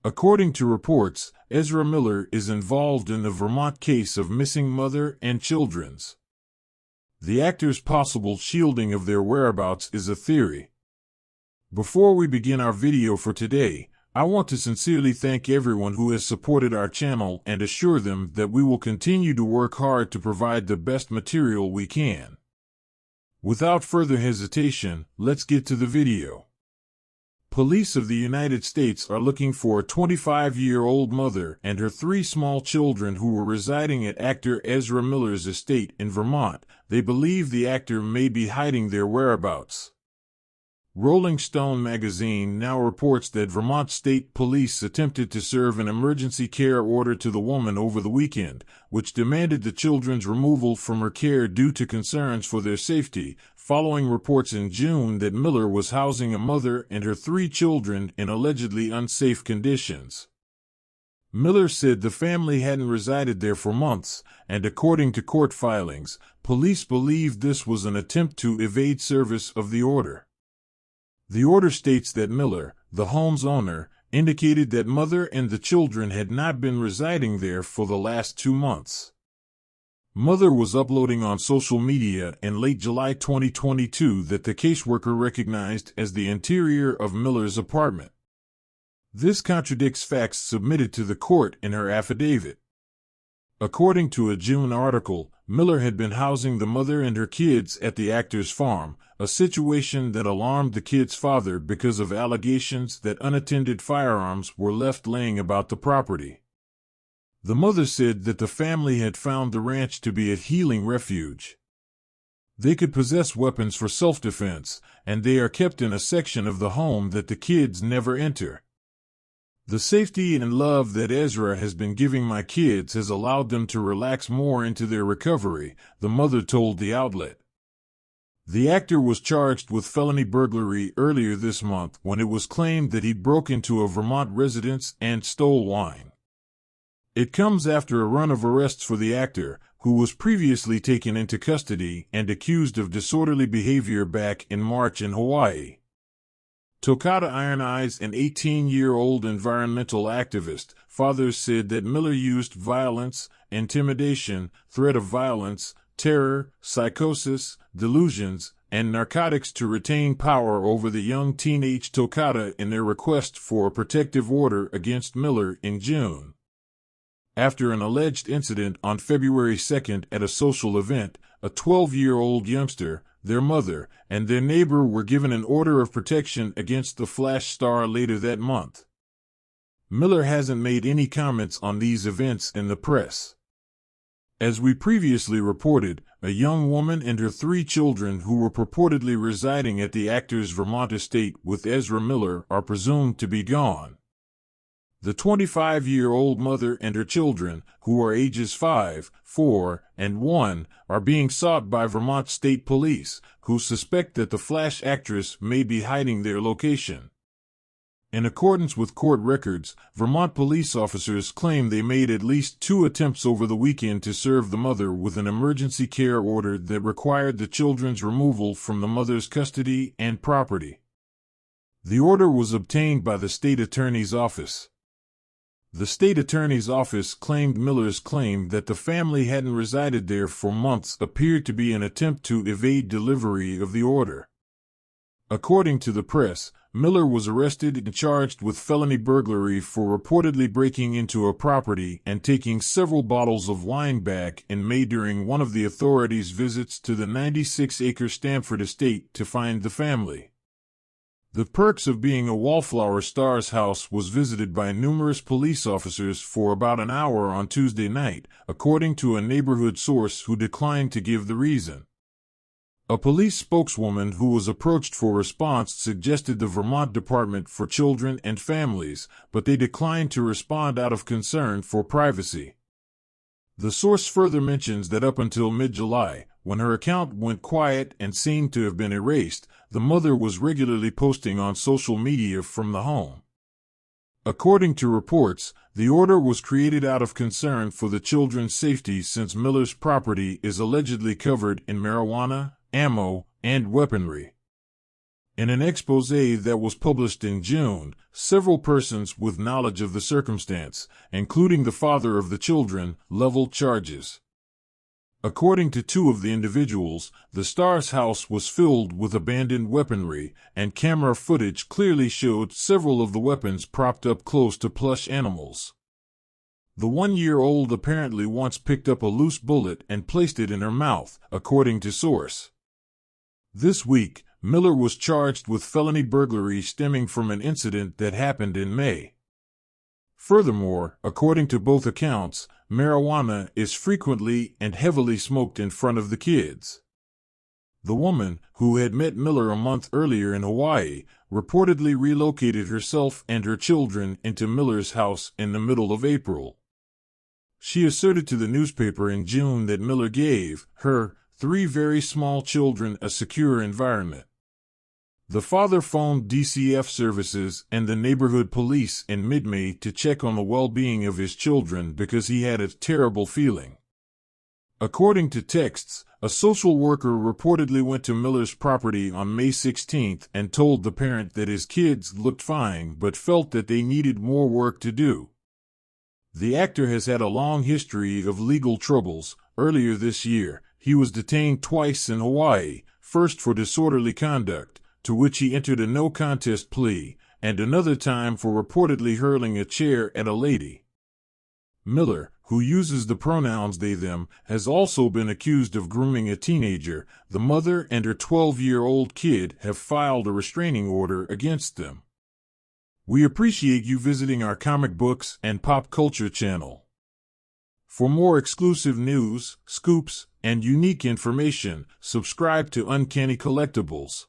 According to reports, Ezra Miller is involved in the Vermont case of missing mother and children's. The actor's possible shielding of their whereabouts is a theory. Before we begin our video for today, I want to sincerely thank everyone who has supported our channel and assure them that we will continue to work hard to provide the best material we can. Without further hesitation, let's get to the video. Police of the United States are looking for a 25-year-old mother and her 3 small children who were residing at actor Ezra Miller's estate in Vermont. They believe the actor may be hiding their whereabouts. Rolling Stone magazine now reports that Vermont State Police attempted to serve an emergency care order to the woman over the weekend, which demanded the children's removal from her care due to concerns for their safety, following reports in June that Miller was housing a mother and her 3 children in allegedly unsafe conditions. Miller said the family hadn't resided there for months, and according to court filings, police believed this was an attempt to evade service of the order. The order states that Miller, the home's owner, indicated that mother and the children had not been residing there for the last 2 months. Mother was uploading on social media in late July 2022 that the caseworker recognized as the interior of Miller's apartment. This contradicts facts submitted to the court in her affidavit. According to a June article, Miller had been housing the mother and her kids at the actor's farm, a situation that alarmed the kids' father because of allegations that unattended firearms were left laying about the property. The mother said that the family had found the ranch to be a healing refuge. They could possess weapons for self-defense, and they are kept in a section of the home that the kids never enter. The safety and love that Ezra has been giving my kids has allowed them to relax more into their recovery, the mother told the outlet. The actor was charged with felony burglary earlier this month when it was claimed that he broke into a Vermont residence and stole wine. It comes after a run of arrests for the actor, who was previously taken into custody and accused of disorderly behavior back in March in Hawaii. Tokata Iron Eyes, an 18-year-old environmental activist, fathers said that Miller used violence, intimidation, threat of violence, terror, psychosis, delusions, and narcotics to retain power over the young teenage Tokata in their request for a protective order against Miller in June. After an alleged incident on February 2 at a social event, a 12-year-old youngster, their mother, and their neighbor were given an order of protection against the Flash star later that month. Miller hasn't made any comments on these events in the press. As we previously reported, a young woman and her 3 children who were purportedly residing at the actor's Vermont estate with Ezra Miller are presumed to be gone. The 25-year-old mother and her children, who are ages 5, 4, and 1, are being sought by Vermont State Police, who suspect that the Flash actress may be hiding their location. In accordance with court records, Vermont police officers claim they made at least 2 attempts over the weekend to serve the mother with an emergency care order that required the children's removal from the mother's custody and property. The order was obtained by the state attorney's office. The state attorney's office claimed Miller's claim that the family hadn't resided there for months appeared to be an attempt to evade delivery of the order. According to the press, Miller was arrested and charged with felony burglary for reportedly breaking into a property and taking several bottles of wine back in May during one of the authorities' visits to the 96-acre Stamford estate to find the family. The perks of being a wallflower star's house was visited by numerous police officers for about an hour on Tuesday night, according to a neighborhood source who declined to give the reason. A police spokeswoman who was approached for response suggested the Vermont Department for Children and Families, but they declined to respond out of concern for privacy. The source further mentions that up until mid-July, when her account went quiet and seemed to have been erased, the mother was regularly posting on social media from the home. According to reports, the order was created out of concern for the children's safety since Miller's property is allegedly covered in marijuana, ammo, and weaponry. In an expose that was published in June, several persons with knowledge of the circumstance, including the father of the children, leveled charges. According to two of the individuals, the star's house was filled with abandoned weaponry, and camera footage clearly showed several of the weapons propped up close to plush animals. The 1-year-old apparently once picked up a loose bullet and placed it in her mouth, according to source. This week, Miller was charged with felony burglary stemming from an incident that happened in May. Furthermore, according to both accounts, marijuana is frequently and heavily smoked in front of the kids. The woman, who had met Miller a month earlier in Hawaii, reportedly relocated herself and her children into Miller's house in the middle of April. She asserted to the newspaper in June that Miller gave her 3 very small children a secure environment. The father phoned DCF services and the neighborhood police in mid-May to check on the well-being of his children because he had a terrible feeling. According to texts, a social worker reportedly went to Miller's property on May 16 and told the parent that his kids looked fine but felt that they needed more work to do. The actor has had a long history of legal troubles. Earlier this year, he was detained twice in Hawaii, first for disorderly conduct, to which he entered a no-contest plea, and another time for reportedly hurling a chair at a lady. Miller, who uses the pronouns they/them, has also been accused of grooming a teenager. The mother and her 12-year-old kid have filed a restraining order against them. We appreciate you visiting our comic books and pop culture channel. For more exclusive news, scoops, and unique information, subscribe to Uncanny Collectibles.